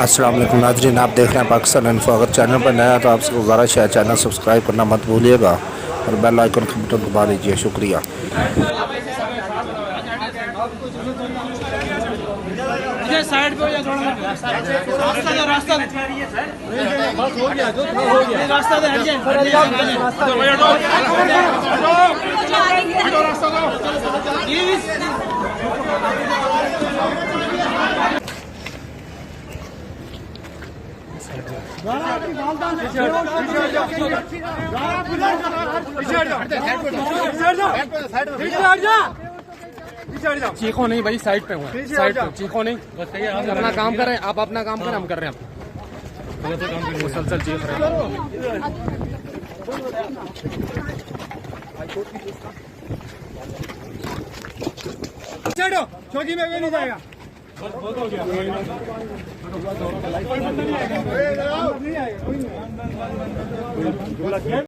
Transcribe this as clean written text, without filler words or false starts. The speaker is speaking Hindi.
अस्सलाम वालेकुम नाज़रीन, आप देख रहे हैं पाकिस्तान इन्फो। अगर चैनल पर नया तो आपसे गुजारिश है चैनल सब्सक्राइब करना मत भूलिएगा और बेल आइकन का बटन दबा दीजिए। शुक्रिया। साइड पे रास्ता बस हो गया जो हो गया रास्ता दे हट चीखो नहीं भाई, साइड पे हुआ, साइड पे चीखो नहीं, आप अपना काम करें, आप अपना काम करें, हम कर रहे हैं मुसलसल चीख रहे हैं। चौकी में नहीं जाएगा। बहुत हो गया।